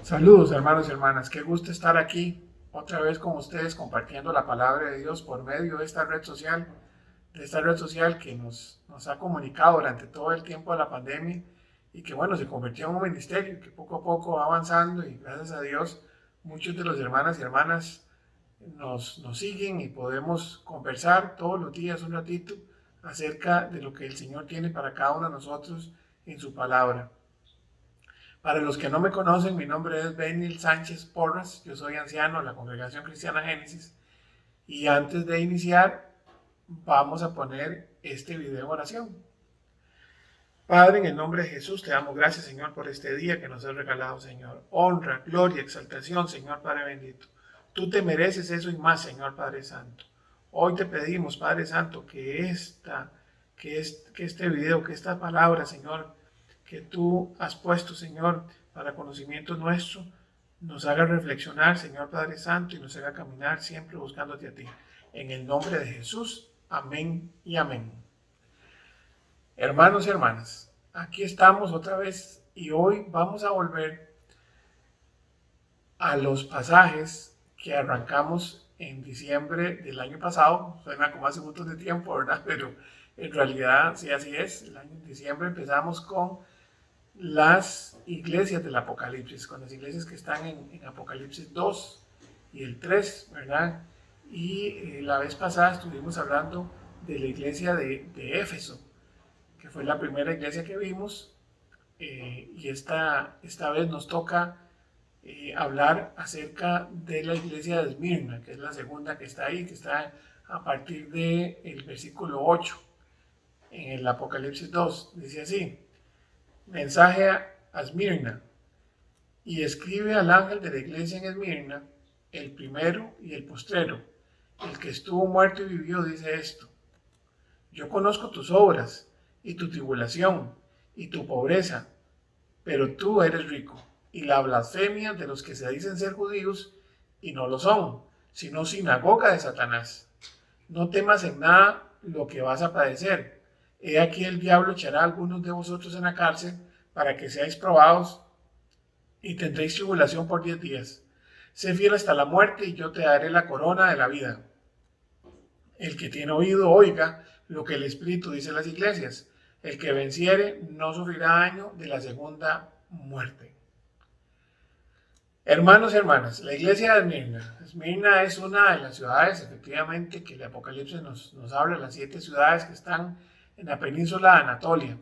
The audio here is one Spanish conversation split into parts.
Saludos hermanos y hermanas, qué gusto estar aquí otra vez con ustedes compartiendo la palabra de Dios por medio de esta red social que nos ha comunicado durante todo el tiempo de la pandemia y que bueno, se convirtió en un ministerio que poco a poco va avanzando y gracias a Dios muchos de los hermanas y hermanas nos siguen y podemos conversar todos los días un ratito acerca de lo que el Señor tiene para cada uno de nosotros en su palabra. Para los que no me conocen, mi nombre es Benil Sánchez Porras, yo soy anciano de la Congregación Cristiana Génesis y antes de iniciar vamos a poner este video oración. Padre, en el nombre de Jesús te damos gracias, Señor, por este día que nos has regalado, Señor. Honra, gloria, exaltación, Señor Padre bendito. Tú te mereces eso y más, Señor Padre Santo. Hoy te pedimos, Padre Santo, que este video, que esta palabra, Señor, que tú has puesto, Señor, para conocimiento nuestro, nos haga reflexionar, Señor Padre Santo, y nos haga caminar siempre buscándote a ti. En el nombre de Jesús, amén y amén. Hermanos y hermanas, aquí estamos otra vez y hoy vamos a volver a los pasajes que arrancamos en diciembre del año pasado. Suena como hace un montón de tiempo, ¿verdad? Pero en realidad, sí, así es. El año en diciembre empezamos con las iglesias del Apocalipsis, con las iglesias que están en Apocalipsis 2 y el 3, ¿verdad? Y la vez pasada estuvimos hablando de la iglesia de Éfeso, que fue la primera iglesia que vimos, y esta vez nos toca hablar acerca de la iglesia de Esmirna, que es la segunda que está ahí, que está a partir del versículo 8 en el Apocalipsis 2. Dice así: mensaje a Esmirna, y escribe al ángel de la iglesia en Esmirna, el primero y el postrero, el que estuvo muerto y vivió, dice esto: yo conozco tus obras y tu tribulación y tu pobreza, pero tú eres rico, y la blasfemia de los que se dicen ser judíos y no lo son, sino sinagoga de Satanás. No temas en nada lo que vas a padecer. He aquí el diablo echará a algunos de vosotros en la cárcel para que seáis probados y tendréis tribulación por 10 días. Sé fiel hasta la muerte y yo te daré la corona de la vida. El que tiene oído, oiga lo que el Espíritu dice a las iglesias. El que venciere no sufrirá daño de la segunda muerte. Hermanos y hermanas, la iglesia de Esmirna. Esmirna es una de las ciudades, efectivamente, que el Apocalipsis nos habla, las 7 ciudades que están en la península de Anatolia.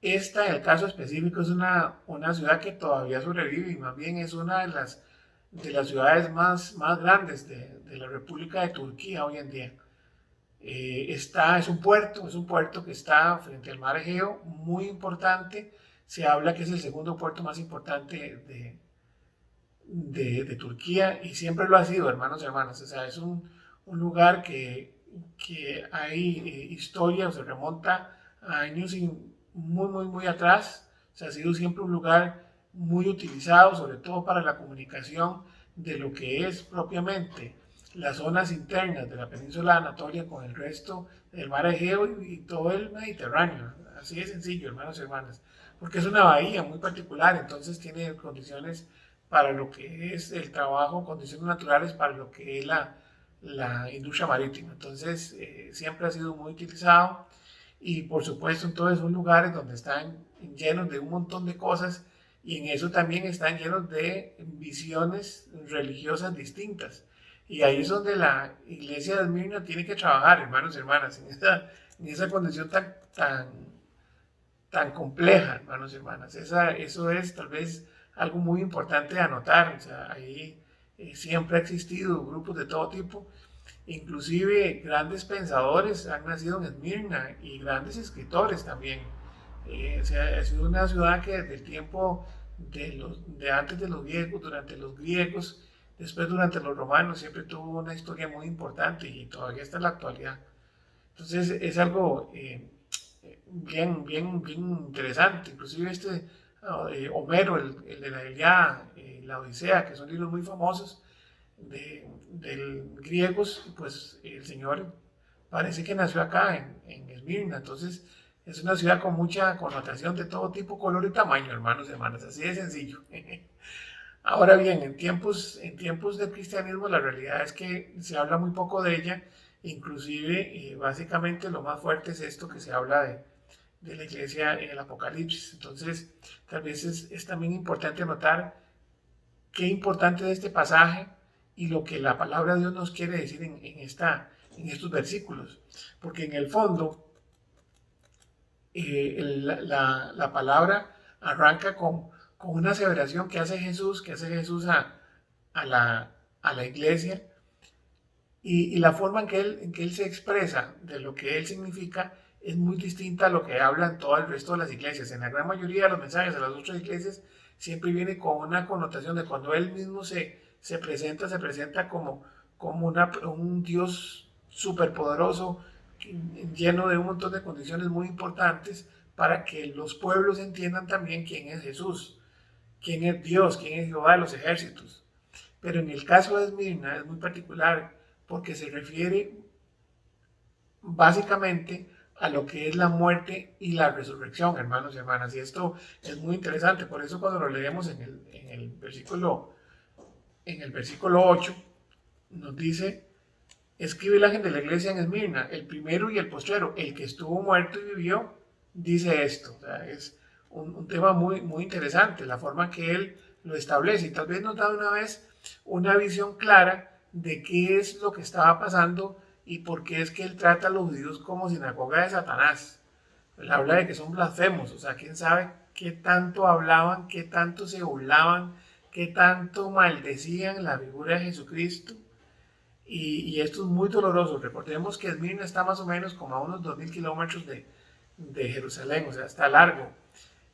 Esta, en el caso específico, es una ciudad que todavía sobrevive y más bien es una de las ciudades más grandes de la República de Turquía hoy en día. Es un puerto que está frente al mar Egeo, muy importante. Se habla que es el segundo puerto más importante de Turquía y siempre lo ha sido, hermanos y hermanas. O sea, es un lugar que hay historia, o se remonta a años muy atrás. O sea, ha sido siempre un lugar muy utilizado, sobre todo para la comunicación de lo que es propiamente las zonas internas de la península de Anatolia con el resto del mar Egeo y todo el Mediterráneo. Así de sencillo, hermanos y hermanas. Porque es una bahía muy particular, entonces tiene condiciones para lo que es el trabajo, condiciones naturales para lo que es la industria marítima. Entonces, siempre ha sido muy utilizado y por supuesto entonces son lugares donde están llenos de un montón de cosas y en eso también están llenos de visiones religiosas distintas. Y ahí es donde la iglesia de Esmirna tiene que trabajar, hermanos y hermanas, en esa condición tan compleja, hermanos y hermanas. Eso es tal vez algo muy importante de anotar. O sea, ahí siempre ha existido grupos de todo tipo, inclusive grandes pensadores han nacido en Esmirna y grandes escritores también. O sea, ha sido una ciudad que desde el tiempo de antes de los griegos, durante los griegos, después durante los romanos, siempre tuvo una historia muy importante y todavía está en la actualidad. Entonces es algo bien interesante. Inclusive Homero, el de la Ilíada, la Odisea, que son libros muy famosos del griegos, pues el señor parece que nació acá en Esmirna. Entonces es una ciudad con mucha connotación de todo tipo, color y tamaño, hermanos y hermanas, así de sencillo. Ahora bien, en tiempos del cristianismo la realidad es que se habla muy poco de ella, inclusive básicamente lo más fuerte es esto que se habla de la iglesia en el Apocalipsis. Entonces, tal vez es también importante notar qué importante de este pasaje y lo que la palabra de Dios nos quiere decir en estos versículos. Porque en el fondo, la palabra arranca con una aseveración que hace Jesús a la iglesia, y la forma en que él se expresa de lo que él significa es muy distinta a lo que hablan todo el resto de las iglesias. En la gran mayoría de los mensajes de las otras iglesias siempre viene con una connotación de cuando él mismo se presenta como un Dios superpoderoso, lleno de un montón de condiciones muy importantes para que los pueblos entiendan también quién es Jesús, quién es Dios, quién es Jehová de los ejércitos. Pero en el caso de Esmirna es muy particular porque se refiere básicamente a lo que es la muerte y la resurrección, hermanos y hermanas. Y esto es muy interesante, por eso cuando lo leemos en el versículo 8, nos dice, escribe el ángel de la iglesia en Esmirna, el primero y el postrero, el que estuvo muerto y vivió, dice esto. O sea, es un tema muy interesante, la forma que él lo establece. Y tal vez nos da una vez una visión clara de qué es lo que estaba pasando y por qué es que él trata a los judíos como sinagoga de Satanás. Él habla de que son blasfemos, o sea, quién sabe qué tanto hablaban, qué tanto se burlaban, qué tanto maldecían la figura de Jesucristo. Y esto es muy doloroso. Recordemos que Esmirna está más o menos como a unos 2000 kilómetros de Jerusalén, o sea, está largo.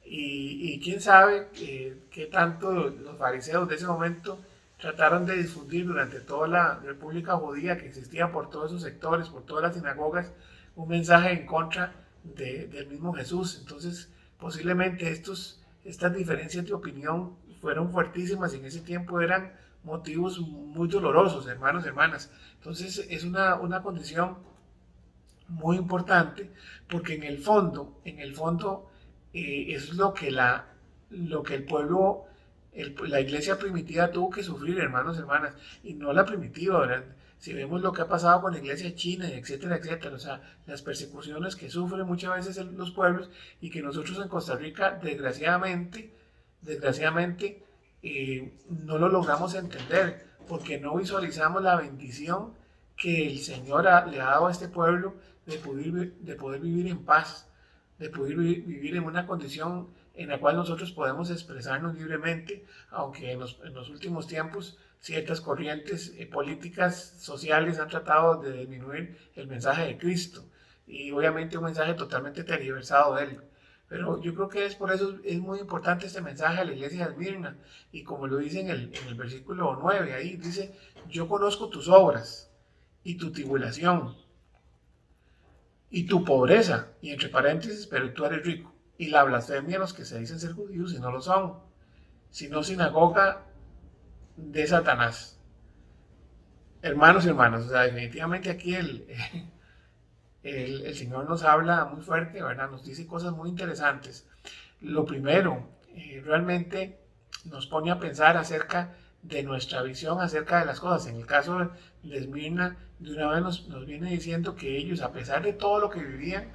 Y quién sabe qué tanto los fariseos de ese momento trataron de difundir durante toda la República Judía que existía por todos esos sectores, por todas las sinagogas, un mensaje en contra del mismo Jesús. Entonces, posiblemente estas diferencias de opinión fueron fuertísimas y en ese tiempo eran motivos muy dolorosos, hermanos y hermanas. Entonces, es una condición muy importante porque en el fondo es lo que el pueblo, la iglesia primitiva tuvo que sufrir, hermanos y hermanas, y no la primitiva, ¿verdad? Si vemos lo que ha pasado con la iglesia china, etcétera, etcétera, o sea, las persecuciones que sufren muchas veces los pueblos y que nosotros en Costa Rica, desgraciadamente, no lo logramos entender porque no visualizamos la bendición que el Señor le ha dado a este pueblo de poder vivir en paz, de poder vivir en una condición en la cual nosotros podemos expresarnos libremente, aunque en los últimos tiempos ciertas corrientes políticas, sociales han tratado de disminuir el mensaje de Cristo y obviamente un mensaje totalmente tergiversado de él. Pero yo creo que es por eso es muy importante este mensaje a la iglesia de Esmirna. Y como lo dice en el versículo 9 ahí, dice, yo conozco tus obras y tu tribulación y tu pobreza, y entre paréntesis, pero tú eres rico, y la blasfemia de los que se dicen ser judíos y no lo son, sino sinagoga de Satanás. Hermanos y hermanas, o sea, definitivamente aquí el Señor nos habla muy fuerte, ¿verdad? Nos dice cosas muy interesantes. Lo primero, realmente nos pone a pensar acerca de nuestra visión acerca de las cosas. En el caso de Esmirna, de una vez nos viene diciendo que ellos, a pesar de todo lo que vivían,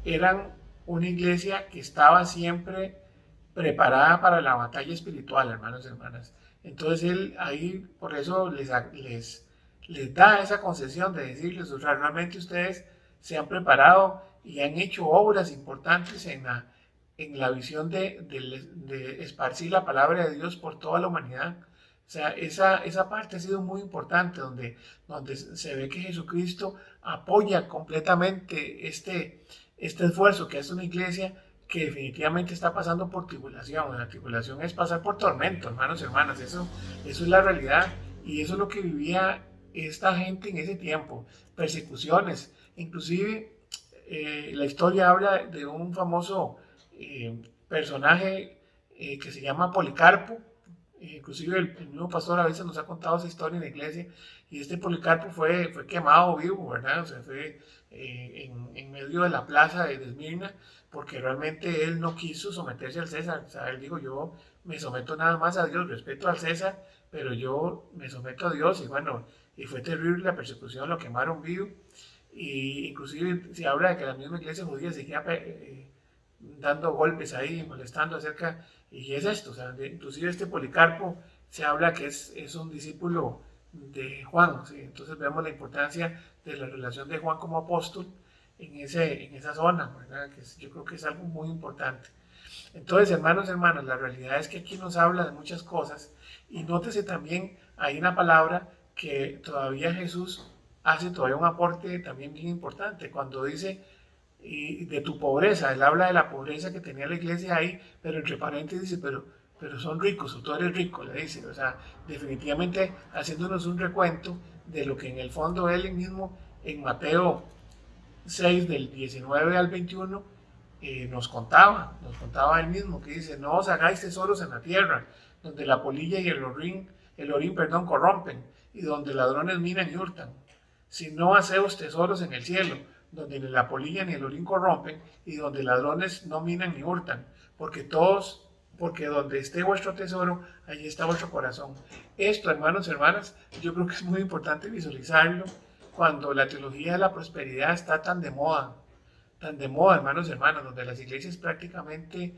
eran una iglesia que estaba siempre preparada para la batalla espiritual, hermanos y hermanas. Entonces él ahí, por eso les da esa concesión de decirles, o sea, realmente ustedes se han preparado y han hecho obras importantes en la visión de esparcir la palabra de Dios por toda la humanidad. O sea, esa parte ha sido muy importante, donde se ve que Jesucristo apoya completamente este esfuerzo que hace una iglesia que definitivamente está pasando por tribulación. La tribulación es pasar por tormento, hermanos y hermanas. Eso es la realidad. Y eso es lo que vivía esta gente en ese tiempo. Persecuciones. Inclusive la historia habla de un famoso personaje que se llama Policarpo. Inclusive el mismo pastor a veces nos ha contado esa historia en la iglesia, y este Policarpo fue quemado vivo, ¿verdad? O sea, fue en medio de la plaza de Esmirna, porque realmente él no quiso someterse al César. O sea, él dijo, yo me someto nada más a Dios, respeto al César, pero yo me someto a Dios y bueno, y fue terrible la persecución, lo quemaron vivo y inclusive se habla de que la misma iglesia judía seguía dando golpes ahí, molestando acerca, y es esto, o sea, inclusive este Policarpo se habla que es un discípulo de Juan, ¿sí? Entonces vemos la importancia de la relación de Juan como apóstol en esa zona, ¿verdad? Yo creo que es algo muy importante. Entonces, hermanos, hermanas, la realidad es que aquí nos habla de muchas cosas y nótese también, hay una palabra que todavía Jesús hace todavía un aporte también bien importante cuando dice y de tu pobreza, él habla de la pobreza que tenía la iglesia ahí, pero entre paréntesis dice, pero son ricos, o tú eres rico, le dice, o sea, definitivamente haciéndonos un recuento de lo que en el fondo él mismo en Mateo 6 del 19 al 21 nos contaba él mismo, que dice, no os hagáis tesoros en la tierra, donde la polilla y el orín, perdón, corrompen, y donde ladrones minan y hurtan, sino haceos tesoros en el cielo, donde ni la polilla ni el orín corrompen, y donde ladrones no minan ni hurtan, porque donde esté vuestro tesoro, allí está vuestro corazón. Esto, hermanos y hermanas, yo creo que es muy importante visualizarlo cuando la teología de la prosperidad está tan de moda, hermanos y hermanas, donde las iglesias prácticamente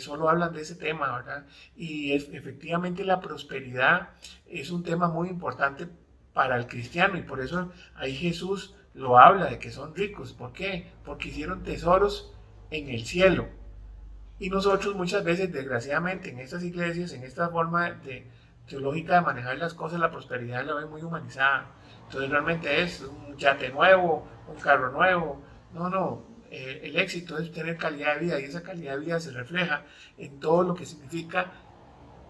solo hablan de ese tema, ¿verdad? Y efectivamente la prosperidad es un tema muy importante para el cristiano y por eso ahí Jesús lo habla de que son ricos. ¿Por qué? Porque hicieron tesoros en el cielo. Y nosotros muchas veces, desgraciadamente, en estas iglesias, en esta forma teológica de manejar las cosas, la prosperidad la ven muy humanizada. Entonces realmente es un yate nuevo, un carro nuevo. No, no. El éxito es tener calidad de vida y esa calidad de vida se refleja en todo lo que significa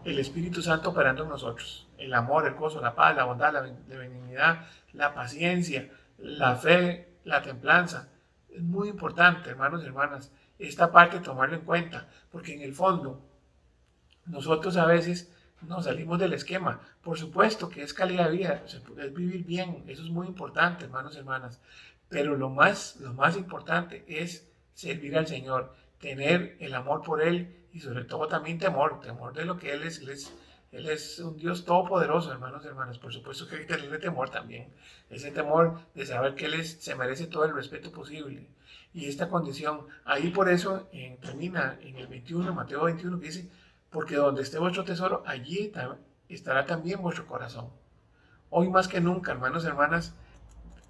el Espíritu Santo operando en nosotros. El amor, el gozo, la paz, la bondad, la benignidad, la paciencia, la fe, la templanza. Es muy importante, hermanos y hermanas, esta parte tomarlo en cuenta, porque en el fondo nosotros a veces nos salimos del esquema. Por supuesto que es calidad de vida, es vivir bien, eso es muy importante, hermanos y hermanas, pero lo más importante es servir al Señor, tener el amor por Él y sobre todo también temor de lo que Él es. Él es un Dios todopoderoso, hermanos y hermanas. Por supuesto que hay que tenerle temor también. Ese temor de saber que se merece todo el respeto posible. Y esta condición, ahí por eso termina en el 21, Mateo 21, que dice, porque donde esté vuestro tesoro, allí estará también vuestro corazón. Hoy más que nunca, hermanos y hermanas,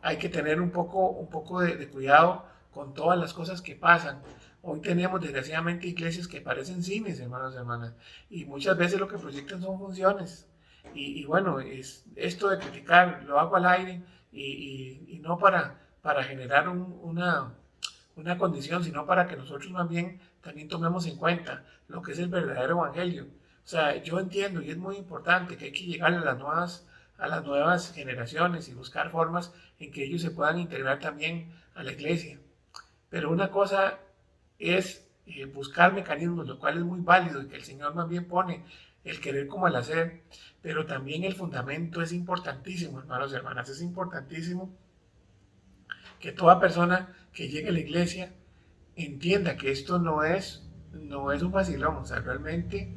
hay que tener un poco de cuidado con todas las cosas que pasan. Hoy tenemos desgraciadamente iglesias que parecen cines, hermanos y hermanas, y muchas veces lo que proyectan son funciones. Y bueno, es esto de criticar lo hago al aire y no para generar una condición, sino para que nosotros más bien también tomemos en cuenta lo que es el verdadero evangelio. O sea, yo entiendo y es muy importante que hay que llegar a las nuevas generaciones y buscar formas en que ellos se puedan integrar también a la iglesia. Pero una cosa es buscar mecanismos, lo cual es muy válido y que el Señor más bien pone el querer como el hacer, pero también el fundamento es importantísimo, hermanos y hermanas, es importantísimo que toda persona que llegue a la iglesia entienda que esto no es un vacilón, o sea, realmente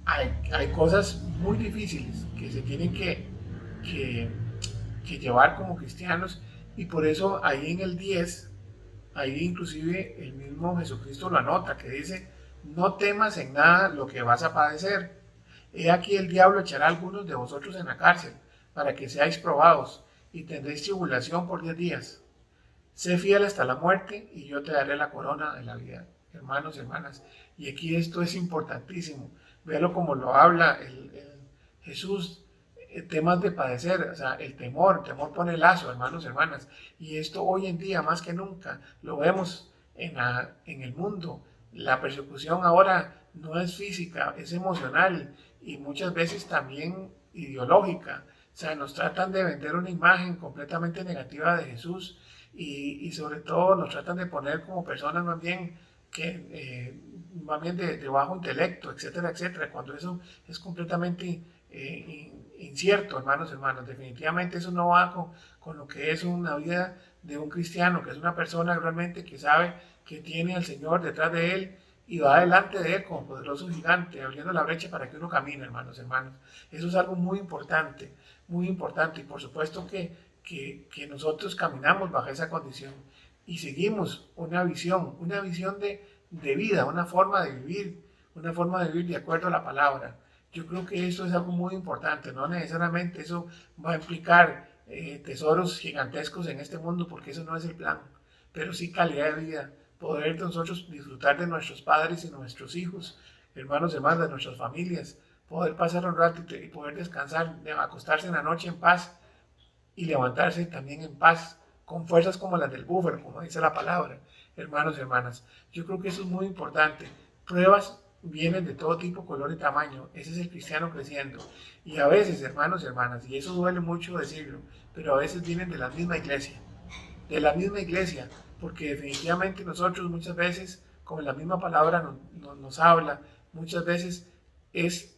hay cosas muy difíciles que se tienen que, que llevar como cristianos y por eso ahí en el 10 ahí inclusive el mismo Jesucristo lo anota, que dice, no temas en nada lo que vas a padecer. He aquí el diablo echará a algunos de vosotros en la cárcel, para que seáis probados, y tendréis tribulación por 10 días. Sé fiel hasta la muerte, y yo te daré la corona de la vida. Hermanos y hermanas, y aquí esto es importantísimo. Véalo como lo habla Jesús, temas de padecer, o sea, el temor pone lazo, hermanos y hermanas, y esto hoy en día más que nunca lo vemos en el mundo. La persecución ahora no es física, es emocional y muchas veces también ideológica. O sea, nos tratan de vender una imagen completamente negativa de Jesús y sobre todo nos tratan de poner como personas más bien de bajo intelecto, etcétera, etcétera, cuando eso es completamente incierto, hermanos, hermanos. Definitivamente eso no va con lo que es una vida de un cristiano, que es una persona realmente que sabe que tiene al Señor detrás de él y va delante de él como poderoso gigante, abriendo la brecha para que uno camine, hermanos. Eso es algo muy importante, y por supuesto que nosotros caminamos bajo esa condición y seguimos una visión de vida, una forma de vivir de acuerdo a la palabra. Yo creo que eso es algo muy importante, no necesariamente eso va a implicar tesoros gigantescos en este mundo, porque eso no es el plan, pero sí calidad de vida, poder nosotros disfrutar de nuestros padres y nuestros hijos, hermanos y hermanas, de nuestras familias, poder pasar un rato y poder descansar, acostarse en la noche en paz y levantarse también en paz, con fuerzas como las del búfalo, como dice la palabra, hermanos y hermanas. Yo creo que eso es muy importante. Pruebas vienen de todo tipo, color y tamaño. Ese es el cristiano creciendo. Y a veces, hermanos y hermanas, y eso duele mucho decirlo, pero a veces vienen de la misma iglesia, porque definitivamente nosotros muchas veces, como la misma palabra nos habla, muchas veces es,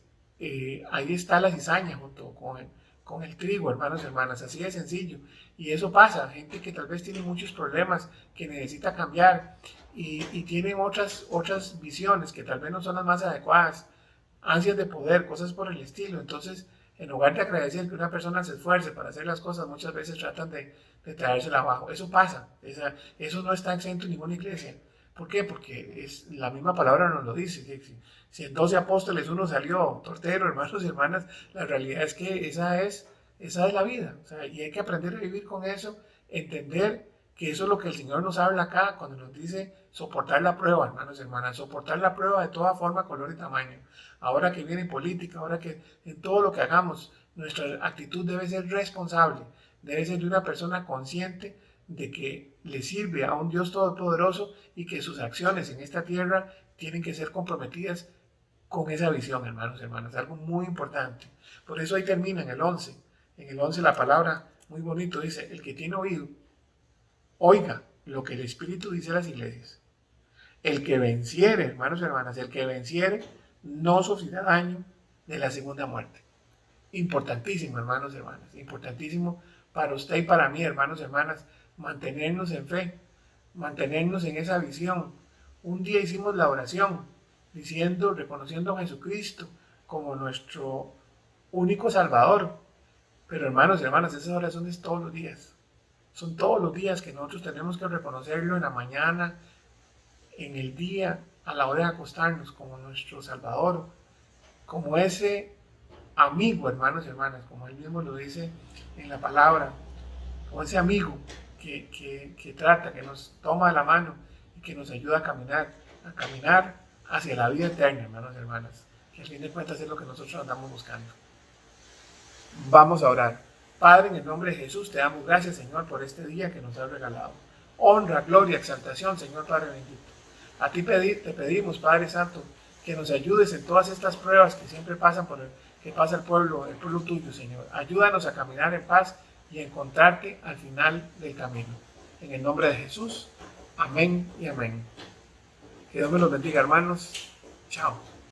ahí está la cizaña junto con el trigo, hermanos y hermanas, así de sencillo. Y eso pasa, gente que tal vez tiene muchos problemas, que necesita cambiar y tienen otras visiones que tal vez no son las más adecuadas, ansias de poder, cosas por el estilo. Entonces, en lugar de agradecer que una persona se esfuerce para hacer las cosas, muchas veces tratan de traérsela abajo. Eso pasa, eso no está exento en ninguna iglesia. ¿Por qué? Porque la misma palabra nos lo dice. Si en 12 apóstoles uno salió tortero, hermanos y hermanas, la realidad es que esa es la vida. O sea, y hay que aprender a vivir con eso, entender que eso es lo que el Señor nos habla acá cuando nos dice soportar la prueba, hermanos y hermanas, soportar la prueba de toda forma, color y tamaño. Ahora que viene política, ahora que en todo lo que hagamos, nuestra actitud debe ser responsable, debe ser de una persona consciente de que le sirve a un Dios todopoderoso y que sus acciones en esta tierra tienen que ser comprometidas con esa visión, hermanos y hermanas, algo muy importante. Por eso ahí termina en el 11. En el 11 la palabra, muy bonito, dice, el que tiene oído, oiga lo que el Espíritu dice a las iglesias. El que venciere, hermanos y hermanas, el que venciere no sufrirá daño de la segunda muerte. Importantísimo, hermanos y hermanas, importantísimo para usted y para mí, hermanos y hermanas, mantenernos en fe, mantenernos en esa visión. Un día hicimos la oración diciendo, reconociendo a Jesucristo como nuestro único Salvador. Pero hermanos y hermanas, esas oraciones todos los días. Son todos los días que nosotros tenemos que reconocerlo, en la mañana, en el día, a la hora de acostarnos, como nuestro Salvador, como ese amigo, hermanos y hermanas, como él mismo lo dice en la palabra, como ese amigo que trata, que nos toma de la mano y que nos ayuda a caminar hacia la vida eterna, hermanos y hermanas, que al fin de cuentas es lo que nosotros andamos buscando. Vamos a orar. Padre, en el nombre de Jesús, te damos gracias, Señor, por este día que nos has regalado. Honra, gloria, exaltación, Señor Padre bendito. A ti te pedimos, Padre Santo, que nos ayudes en todas estas pruebas que siempre pasan que pasa el pueblo tuyo, Señor. Ayúdanos a caminar en paz y a encontrarte al final del camino. En el nombre de Jesús, amén y amén. Que Dios me los bendiga, hermanos. Chao.